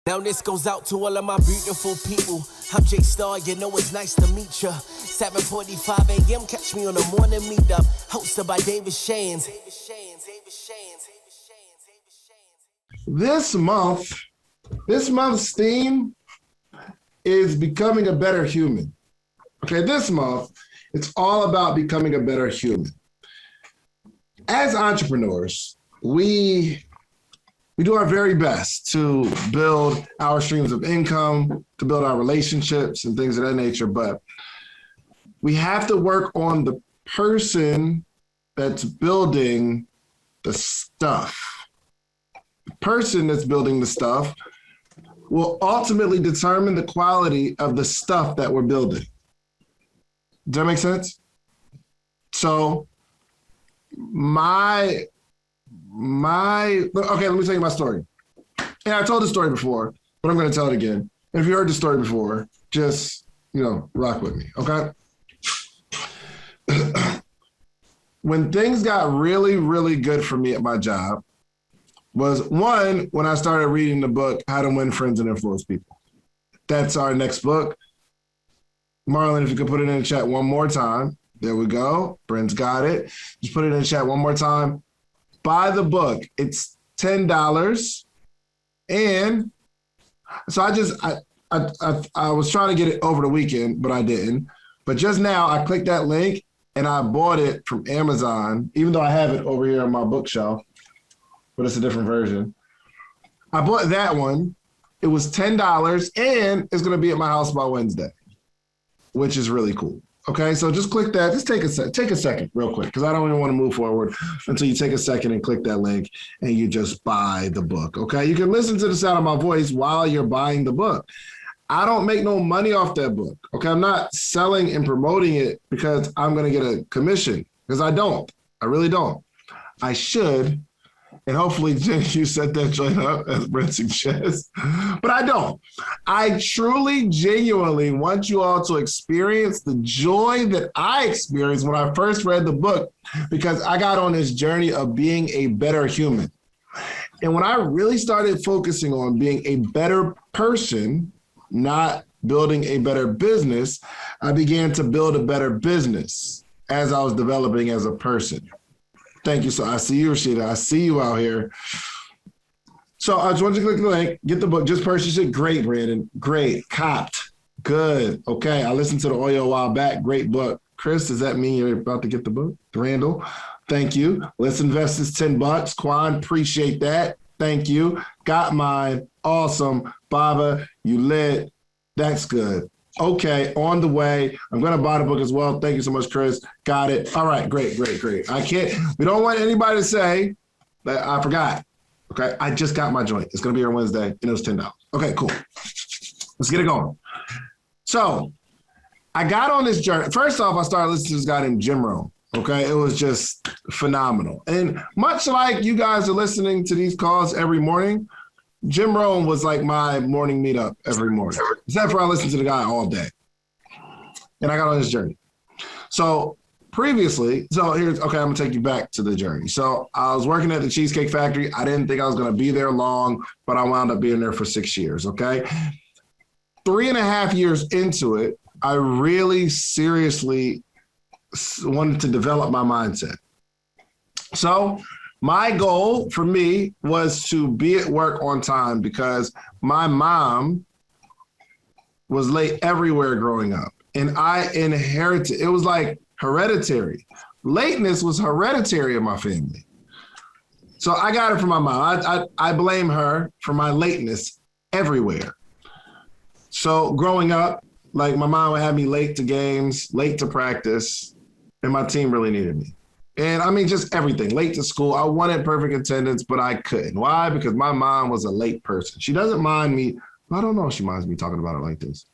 Now this goes out to all of my beautiful people. I'm J-Star, you know it's nice to meet ya. 7:45 a.m., catch me on the Morning Meetup, hosted by David Shands. This month's theme is becoming a better human. Okay, this month, it's all about becoming a better human. As entrepreneurs, we do our very best to build our streams of income, to build our relationships and things of that nature, but we have to work on the person that's building the stuff. The person that's building the stuff will ultimately determine the quality of the stuff that we're building. Does that make sense? So okay, let me tell you my story. And I told the story before, but I'm going to tell it again. And if you heard the story before, just, rock with me, okay? When things got really, really good for me at my job was one, when I started reading the book, How to Win Friends and Influence People. That's our next book. Marlon, if you could put it in the chat one more time. There we go. Brent's got it. Just put it in the chat one more time. Buy the book. It's $10. And so I was trying to get it over the weekend, but I didn't. But just now I clicked that link and I bought it from Amazon, even though I have it over here on my bookshelf, but it's a different version. I bought that one. It was $10 and it's going to be at my house by Wednesday, which is really cool. Okay, so just click that. Just take a second real quick, because I don't even want to move forward until you take a second and click that link and you just buy the book, okay? You can listen to the sound of my voice while you're buying the book. I don't make no money off that book, okay? I'm not selling and promoting it because I'm going to get a commission, because I don't. I really don't. I should, and hopefully you set that joint up as Brent suggests, but I don't. I truly, genuinely want you all to experience the joy that I experienced when I first read the book, because I got on this journey of being a better human. And when I really started focusing on being a better person, not building a better business, I began to build a better business as I was developing as a person. Thank you. So I see you, Rashida. I see you out here. So I just want you to click the link, get the book, just purchase it. Great, Brandon. Great. Copped. Good. Okay. I listened to the audio a while back. Great book. Chris, does that mean you're about to get the book? Randall, thank you. Let's invest this $10. Quan, appreciate that. Thank you. Got mine. Awesome. Baba, you lit. That's good. Okay, on the way. I'm going to buy the book as well. Thank you so much, Chris. Got it. All right, great. We don't want anybody to say that I forgot. Okay, I just got my joint. It's going to be here Wednesday, and it was $10. Okay, cool. Let's get it going. So I got on this journey. First off, I started listening to this guy named Jim Rohn. Okay, it was just phenomenal. And much like you guys are listening to these calls every morning, Jim Rohn was like my morning meetup every morning, except for I listened to the guy all day. And I got on this journey. So previously, I'm going to take you back to the journey. So I was working at the Cheesecake Factory. I didn't think I was going to be there long, but I wound up being there for 6 years, okay? 3.5 years into it, I really seriously wanted to develop my mindset. So my goal for me was to be at work on time, because my mom was late everywhere growing up. And I inherited, it was like hereditary. Lateness was hereditary in my family. So I got it from my mom. I blame her for my lateness everywhere. So growing up, like my mom would have me late to games, late to practice, and my team really needed me. And I mean, just everything, late to school. I wanted perfect attendance, but I couldn't. Why? Because my mom was a late person. She doesn't mind me. I don't know if she minds me talking about it like this.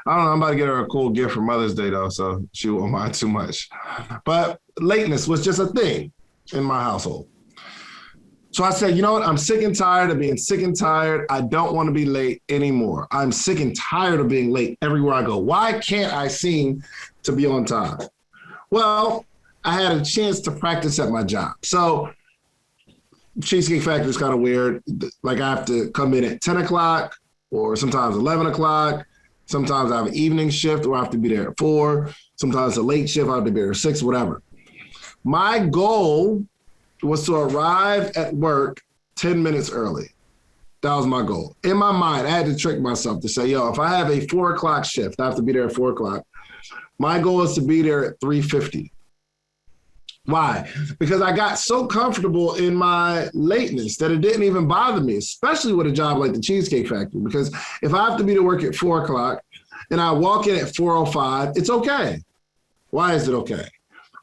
I don't know. I'm about to get her a cool gift for Mother's Day, though, so she won't mind too much. But lateness was just a thing in my household. So I said, you know what? I'm sick and tired of being sick and tired. I don't want to be late anymore. I'm sick and tired of being late everywhere I go. Why can't I seem to be on time? Well, I had a chance to practice at my job. So Cheesecake Factory is kind of weird. Like I have to come in at 10 o'clock or sometimes 11 o'clock. Sometimes I have an evening shift where I have to be there at 4. Sometimes a late shift, I have to be there at 6, whatever. My goal was to arrive at work 10 minutes early. That was my goal. In my mind, I had to trick myself to say, yo, if I have a 4 o'clock shift, I have to be there at 4 o'clock. My goal is to be there at 3:50. Why? Because I got so comfortable in my lateness that it didn't even bother me, especially with a job like the Cheesecake Factory. Because if I have to be to work at 4 o'clock and I walk in at 4:05, it's okay. Why is it okay?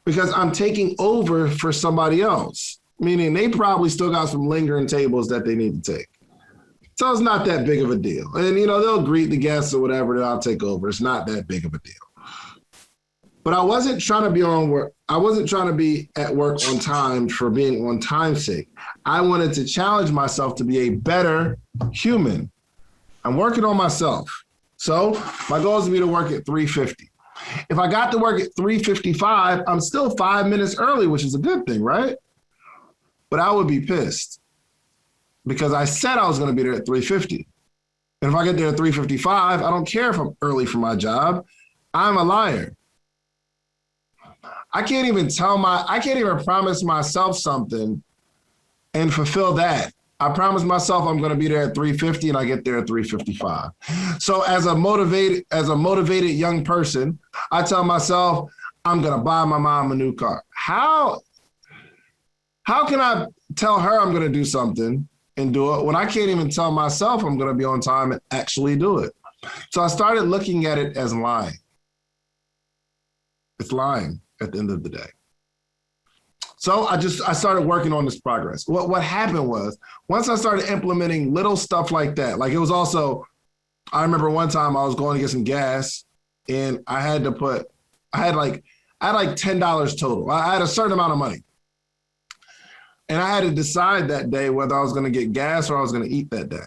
Because I'm taking over for somebody else, meaning they probably still got some lingering tables that they need to take. So it's not that big of a deal. And, they'll greet the guests or whatever, then I'll take over. It's not that big of a deal. But I wasn't trying to be on work. I wasn't trying to be at work on time for being on time's sake. I wanted to challenge myself to be a better human. I'm working on myself. So my goal is to be to work at 3:50. If I got to work at 3:55, I'm still 5 minutes early, which is a good thing, right? But I would be pissed because I said I was going to be there at 3:50. And if I get there at 3:55, I don't care if I'm early for my job. I'm a liar. I can't even promise myself something and fulfill that. I promise myself I'm going to be there at 3:50 and I get there at 3:55. So as a motivated young person, I tell myself I'm going to buy my mom a new car. How can I tell her I'm going to do something and do it when I can't even tell myself I'm going to be on time and actually do it? So I started looking at it as lying. It's lying at the end of the day. So I started working on this progress. What happened was, once I started implementing little stuff like that, like it was also, I remember one time I was going to get some gas and I had like $10 total. I had a certain amount of money. And I had to decide that day whether I was going to get gas or I was going to eat that day.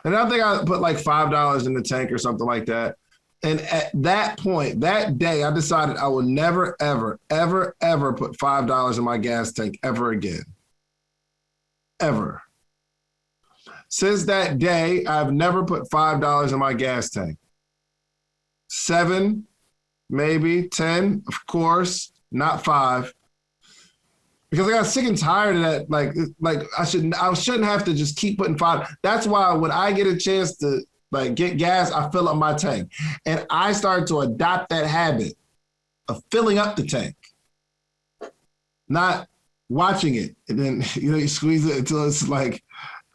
And I think I put like $5 in the tank or something like that. And at that point, that day, I decided I would never, ever, ever, ever put $5 in my gas tank ever again. Ever. Since that day, I've never put $5 in my gas tank. 7, maybe 10, of course, not 5. Because I got sick and tired of that. Like I shouldn't have to just keep putting 5. That's why when I get a chance to get gas, I fill up my tank. And I started to adopt that habit of filling up the tank, not watching it. And then, you squeeze it until it's like,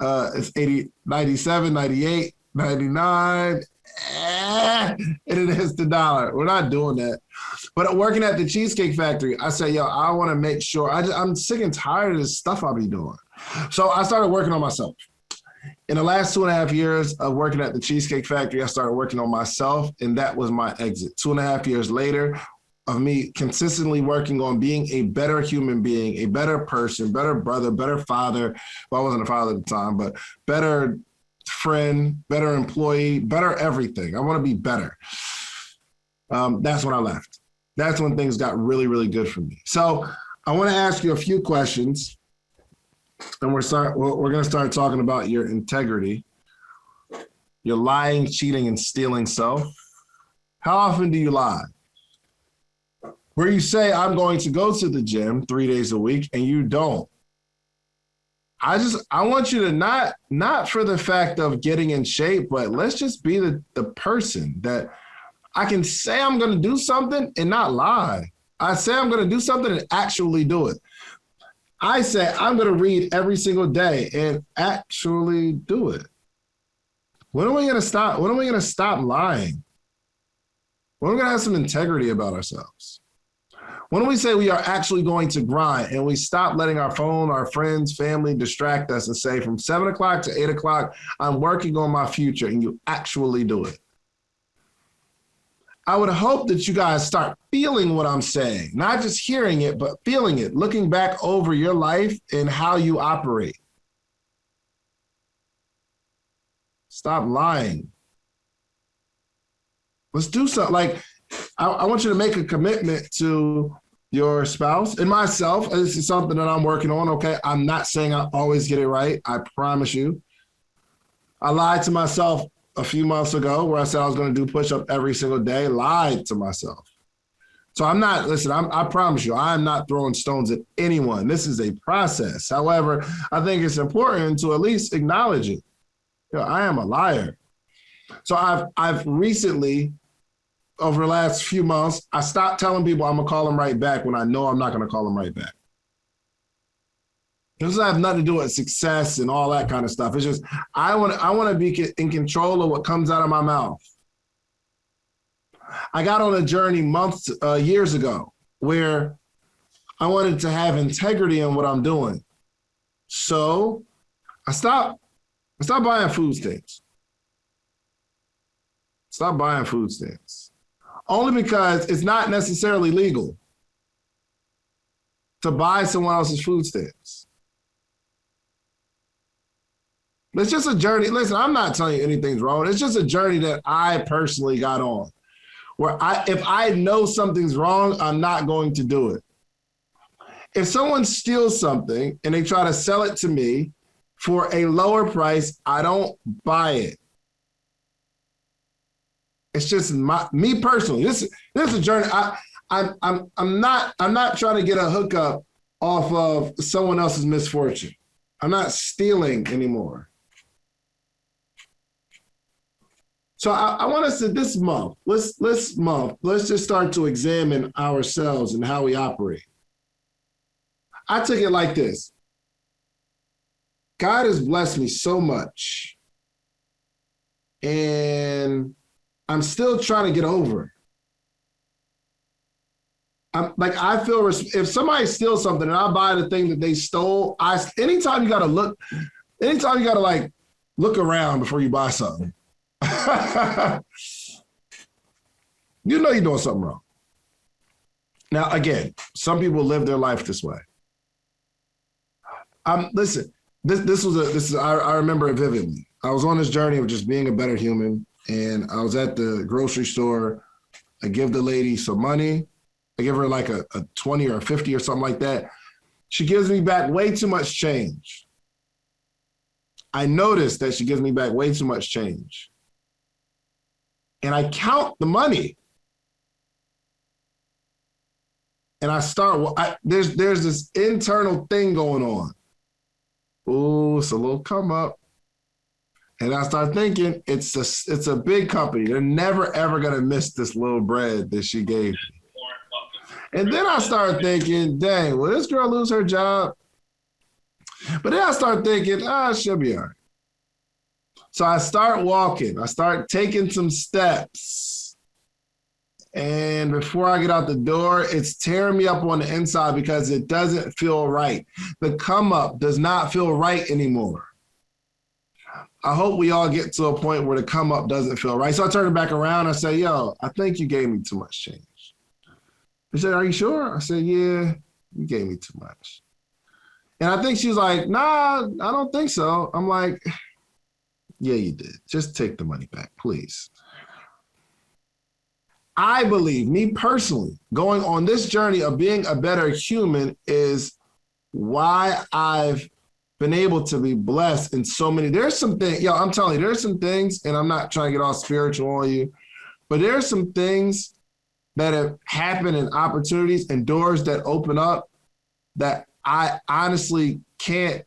it's 80, 97, 98, 99, and it hits the dollar. We're not doing that. But working at the Cheesecake Factory, I said, yo, I want to make sure, I'm sick and tired of this stuff I'll be doing. So I started working on myself. In the last 2.5 years of working at the Cheesecake Factory, I started working on myself, and that was my exit. 2.5 years later of me consistently working on being a better human being, a better person, better brother, better father. Well, I wasn't a father at the time, but better friend, better employee, better everything. I want to be better. That's when I left. That's when things got really, really good for me. So I want to ask you a few questions. And we're going to start talking about your integrity, your lying, cheating, and stealing self. How often do you lie? Where you say, I'm going to go to the gym 3 days a week, and you don't. I want you to not for the fact of getting in shape, but let's just be the person that I can say I'm going to do something and not lie. I say I'm going to do something and actually do it. I say I'm going to read every single day and actually do it. When are we going to stop? When are we going to stop lying? When are we going to have some integrity about ourselves? When do we say we are actually going to grind and we stop letting our phone, our friends, family distract us and say from 7 o'clock to 8 o'clock, I'm working on my future, and you actually do it? I would hope that you guys start feeling what I'm saying, not just hearing it, but feeling it, looking back over your life and how you operate. Stop lying. Let's do something. Like, I want you to make a commitment to your spouse and myself. This is something that I'm working on, okay? I'm not saying I always get it right. I promise you. I lied to myself a few months ago where I said I was going to do push-up every single day. Lied to myself. So I'm not, listen, I promise you, I'm not throwing stones at anyone. This is a process. However, I think it's important to at least acknowledge it. You know, I am a liar. So I've recently, over the last few months, I stopped telling people I'm going to call them right back when I know I'm not going to call them right back. This doesn't have nothing to do with success and all that kind of stuff. It's just, I want to be in control of what comes out of my mouth. I got on a journey years ago where I wanted to have integrity in what I'm doing. So I stopped buying food stamps. Stop buying food stamps. Only because it's not necessarily legal to buy someone else's food stamps. It's just a journey. Listen, I'm not telling you anything's wrong. It's just a journey that I personally got on. Where if I know something's wrong, I'm not going to do it. If someone steals something and they try to sell it to me for a lower price, I don't buy it. It's just me personally. This is a journey. I'm not trying to get a hookup off of someone else's misfortune. I'm not stealing anymore. So I want us to this month, let's just start to examine ourselves and how we operate. I took it like this. God has blessed me so much, and I'm still trying to get over. I feel if somebody steals something and I buy the thing that they stole, anytime you gotta like look around before you buy something. You know you're doing something wrong. Now, again, some people live their life this way. Listen, I remember it vividly. I was on this journey of just being a better human, and I was at the grocery store. I give the lady some money. I give her like a 20 or a 50 or something like that. She gives me back way too much change. I noticed that she gives me back way too much change. And I count the money. And I start, there's this internal thing going on. Ooh, it's a little come up. And I start thinking, it's a big company. They're never, ever going to miss this little bread that she gave me. And then I start thinking, dang, will this girl lose her job? But then I start thinking, she'll be all right. So I start walking. I start taking some steps. And before I get out the door, it's tearing me up on the inside because it doesn't feel right. The come up does not feel right anymore. I hope we all get to a point where the come up doesn't feel right. So I turn it back around. I say, yo, I think you gave me too much change. She said, are you sure? I said, yeah, you gave me too much. And I think she's like, nah, I don't think so. I'm like, yeah, you did. Just take the money back, please. I believe, me personally, going on this journey of being a better human is why I've been able to be blessed in so many. There's some things, I'm telling you, there's some things, and I'm not trying to get all spiritual on you, but there's some things that have happened and opportunities and doors that open up that I honestly can't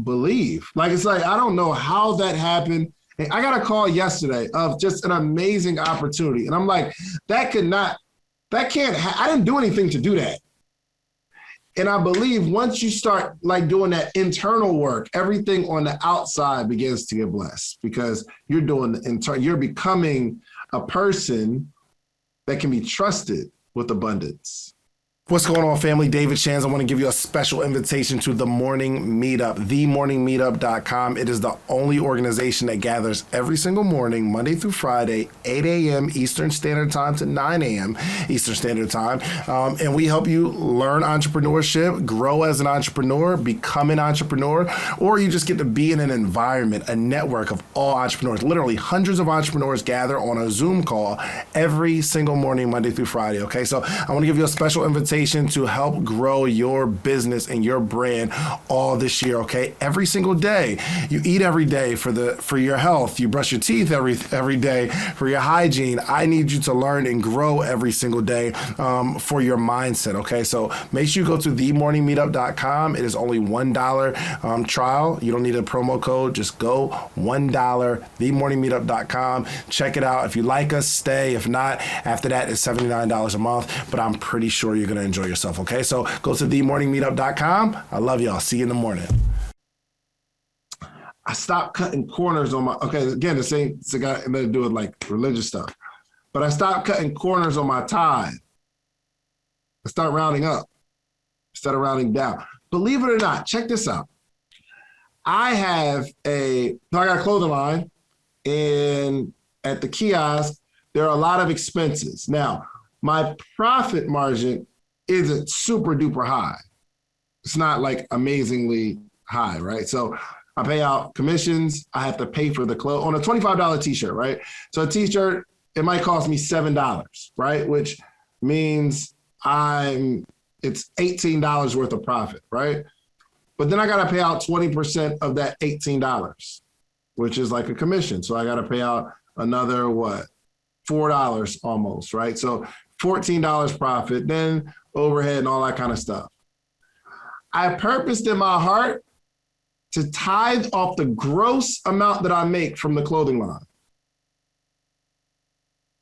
believe. It's like, I don't know how that happened. And I got a call yesterday of just an amazing opportunity. And I'm like, I didn't do anything to do that. And I believe once you start doing that internal work, everything on the outside begins to get blessed because you're doing the internal, you're becoming a person that can be trusted with abundance. What's going on, family? David Shands. I want to give you a special invitation to the Morning Meetup, themorningmeetup.com. It is the only organization that gathers every single morning, Monday through Friday, 8 a.m. Eastern Standard Time to 9 a.m. Eastern Standard Time. And we help you learn entrepreneurship, grow as an entrepreneur, become an entrepreneur, or you just get to be in an environment, a network of all entrepreneurs. Literally hundreds of entrepreneurs gather on a Zoom call every single morning, Monday through Friday. Okay, so I want to give you a special invitation to help grow your business and your brand all this year, okay? Every single day. You eat every day for your health. You brush your teeth every day for your hygiene. I need you to learn and grow every single day for your mindset, okay? So make sure you go to themorningmeetup.com. It is only $1 trial. You don't need a promo code. Just go $1, themorningmeetup.com. Check it out. If you like us, stay. If not, after that, it's $79 a month. But I'm pretty sure you're going to enjoy yourself, okay? So go to themorningmeetup.com. I love y'all. See you in the morning. I stopped cutting corners on my, okay, again, this got nothing to do with like religious stuff, but I stopped cutting corners on my tithe. I start rounding up instead of rounding down. Believe it or not, check this out. I got a clothing line, and at the kiosk, there are a lot of expenses. Now, my profit margin isn't super duper high. It's not like amazingly high, right? So I pay out commissions. I have to pay for the clothes on a $25 t-shirt, right? So a t-shirt, it might cost me $7, right? Which means it's $18 worth of profit, right? But then I got to pay out 20% of that $18, which is like a commission. So I got to pay out another, $4 almost, right? So $14 profit, then overhead and all that kind of stuff. I purposed in my heart to tithe off the gross amount that I make from the clothing line,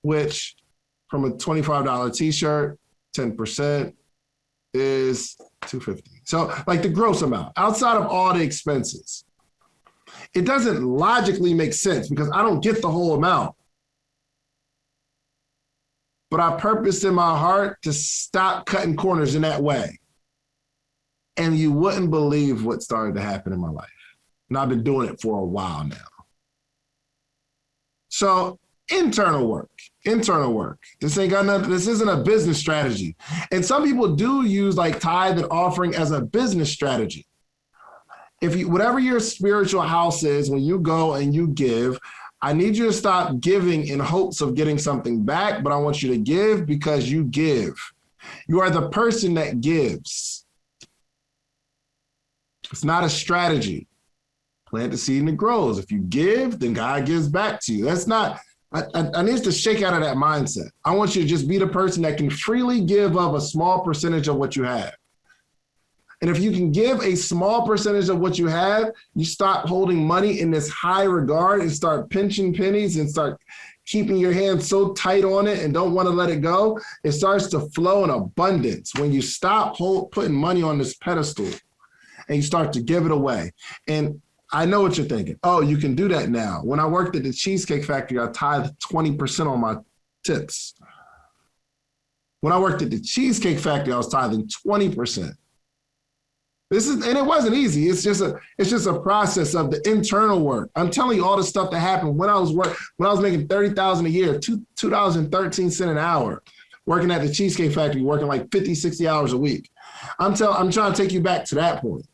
which from a $25 t-shirt, 10% is $250. So like the gross amount outside of all the expenses. It doesn't logically make sense because I don't get the whole amount. But I purposed in my heart to stop cutting corners in that way. And you wouldn't believe what started to happen in my life. And I've been doing it for a while now. So internal work. This isn't a business strategy. And some people do use like tithe and offering as a business strategy. Whatever your spiritual house is, when you go and you give, I need you to stop giving in hopes of getting something back, but I want you to give because you give. You are the person that gives. It's not a strategy. Plant the seed and it grows. If you give, then God gives back to you. That's not, I need to shake out of that mindset. I want you to just be the person that can freely give up a small percentage of what you have. And if you can give a small percentage of what you have, you stop holding money in this high regard and start pinching pennies and start keeping your hand so tight on it and don't want to let it go. It starts to flow in abundance when you stop putting money on this pedestal and you start to give it away. And I know what you're thinking. Oh, you can do that now. When I worked at the Cheesecake Factory, I tithed 20% on my tips. When I worked at the Cheesecake Factory, I was tithing 20%. And it wasn't easy. It's just a process of the internal work. I'm telling you all the stuff that happened when I was making $30,000 a year, $2.13 an hour, working at the Cheesecake Factory, working like 50, 60 hours a week. I'm trying to take you back to that point.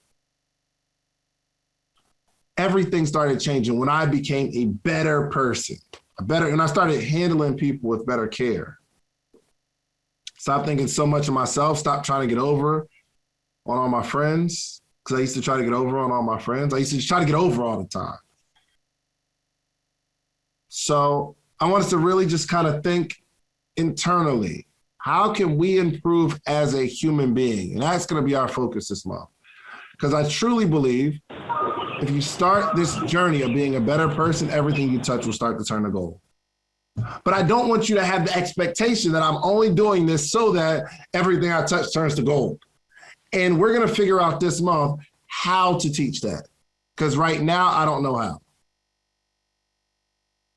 Everything started changing when I became a better person, and I started handling people with better care. Stop thinking so much of myself. Stop trying to get over on all my friends, because I used to try to get over on all my friends. I used to try to get over all the time. So I want us to really just kind of think internally. How can we improve as a human being? And that's going to be our focus this month. Because I truly believe if you start this journey of being a better person, everything you touch will start to turn to gold. But I don't want you to have the expectation that I'm only doing this so that everything I touch turns to gold. And we're going to figure out this month how to teach that. Because right now, I don't know how.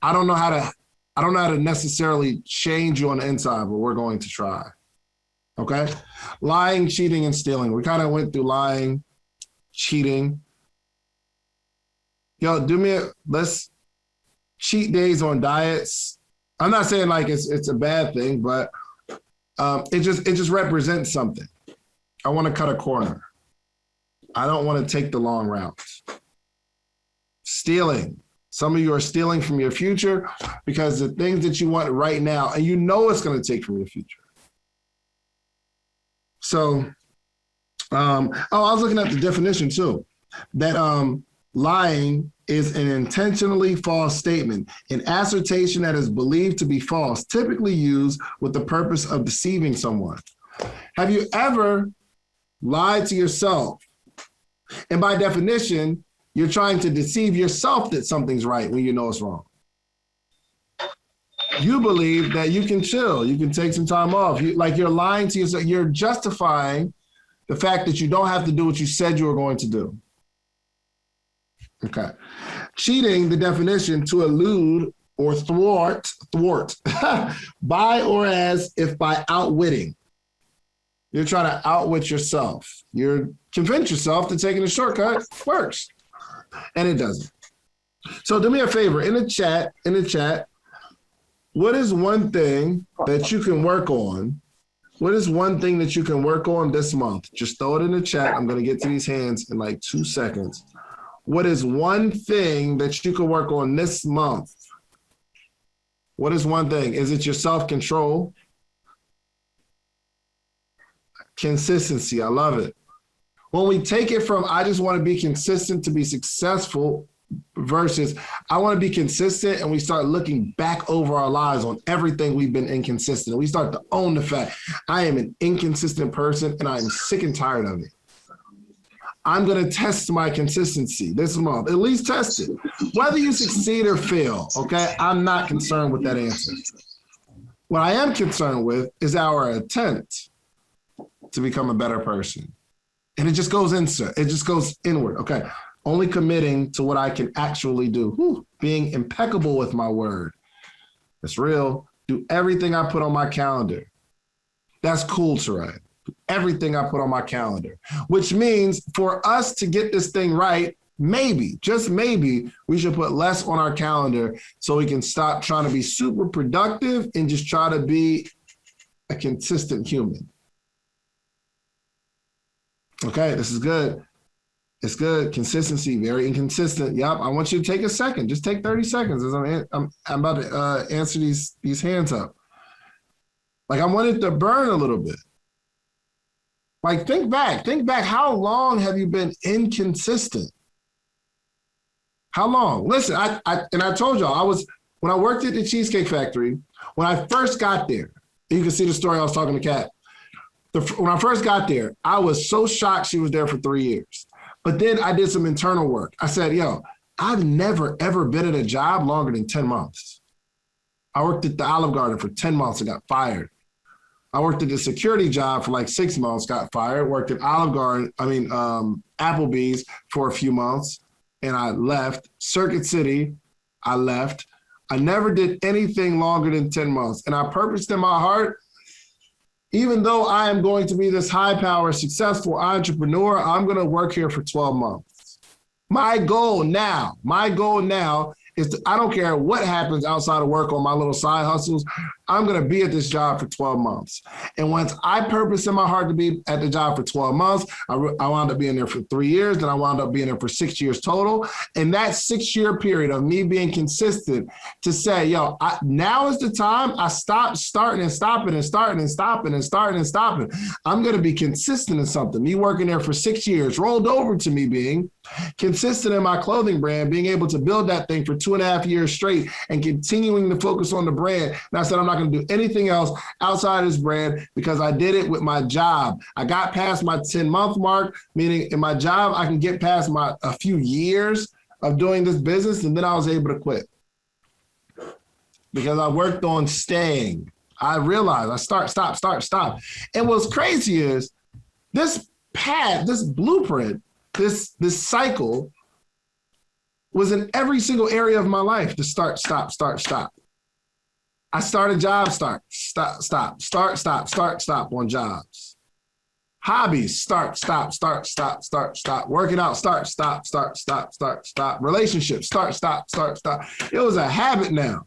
I don't know how to necessarily change you on the inside, but we're going to try. Okay? Lying, cheating, and stealing. We kind of went through lying, cheating. Yo, let's cheat days on diets. I'm not saying like it's a bad thing, but it just represents something. I want to cut a corner. I don't want to take the long route. Stealing. Some of you are stealing from your future because the things that you want right now, and you know it's going to take from your future. So, I was looking at the definition too, that lying is an intentionally false statement, an assertion that is believed to be false, typically used with the purpose of deceiving someone. Have you ever lied to yourself? And by definition, you're trying to deceive yourself that something's right when you know it's wrong. You believe that you can chill, you can take some time off. You're lying to yourself. You're justifying the fact that you don't have to do what you said you were going to do. Okay. Cheating, the definition, to elude or thwart, by or as if by outwitting. You're trying to outwit yourself. You're convince yourself that taking a shortcut works, and it doesn't. So do me a favor, in the chat, what is one thing that you can work on? What is one thing that you can work on this month? Just throw it in the chat. I'm going to get to these hands in like 2 seconds. What is one thing that you can work on this month? What is one thing? Is it your self-control? Consistency. I love it. When we take it from, I just want to be consistent to be successful versus I want to be consistent, and we start looking back over our lives on everything we've been inconsistent. And we start to own the fact I am an inconsistent person and I'm sick and tired of it. I'm going to test my consistency this month. At least test it. Whether you succeed or fail, okay? I'm not concerned with that answer. What I am concerned with is our attempt to become a better person. And it just goes inward, okay? Only committing to what I can actually do. Being impeccable with my word. It's real. Do everything I put on my calendar. That's cool, Teray. Everything I put on my calendar, which means for us to get this thing right, maybe, just maybe, we should put less on our calendar so we can stop trying to be super productive and just try to be a consistent human. Okay, this is good. It's good. Consistency, very inconsistent. Yep, I want you to take a second. Just take 30 seconds as I'm about to answer these hands up. Like I want it to burn a little bit. Like, think back. How long have you been inconsistent? How long? Listen, I told y'all, when I worked at the Cheesecake Factory, when I first got there, you can see the story I was talking to Kat. When I first got there, I was so shocked she was there for 3 years. But then I did some internal work. I said, I've never, ever been at a job longer than 10 months. I worked at the Olive Garden for 10 months and got fired. I worked at the security job for like 6 months, got fired. Worked at Applebee's for a few months, and I left. Circuit City, I left. I never did anything longer than 10 months. And I purposed in my heart, even though I am going to be this high-power, successful entrepreneur, I'm going to work here for 12 months. My goal now is I don't care what happens outside of work on my little side hustles. I'm going to be at this job for 12 months. And once I purpose in my heart to be at the job for 12 months, I wound up being there for 3 years. Then I wound up being there for 6 years total. And that 6-year period of me being consistent to say, now is the time I stop starting and stopping and starting and stopping and starting and stopping. I'm going to be consistent in something. Me working there for 6 years rolled over to me being consistent in my clothing brand, being able to build that thing for 2.5 years straight and continuing to focus on the brand. And I said, I'm not going to do anything else outside of this brand because I did it with my job. I got past my 10-month mark, meaning in my job, I can get past a few years of doing this business. And then I was able to quit because I worked on staying. I realized I stop. And what's crazy is this path, this blueprint, this cycle was in every single area of my life to start, stop. I started job stop on jobs. Hobbies, start. Working out, stop. Relationships, start. It was a habit now.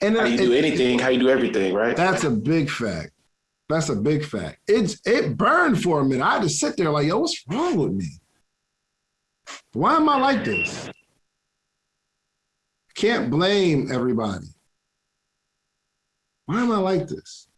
And how you do anything, how you do everything, right? That's a big fact. It burned for a minute. I had to sit there like, yo, what's wrong with me? Why am I like this? Can't blame everybody. Why am I like this?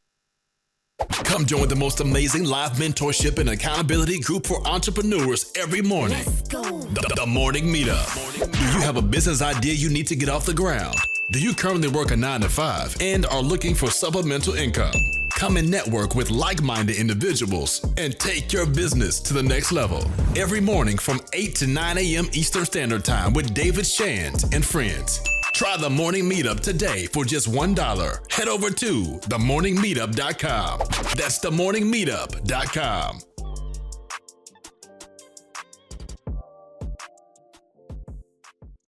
Come join the most amazing live mentorship and accountability group for entrepreneurs every morning. The Morning Meetup. Do you have a business idea you need to get off the ground? Do you currently work a 9-to-5 and are looking for supplemental income? Come and network with like-minded individuals and take your business to the next level. Every morning from 8 to 9 a.m. Eastern Standard Time with David Shands and friends. Try the Morning Meetup today for just $1. Head over to themorningmeetup.com. That's themorningmeetup.com.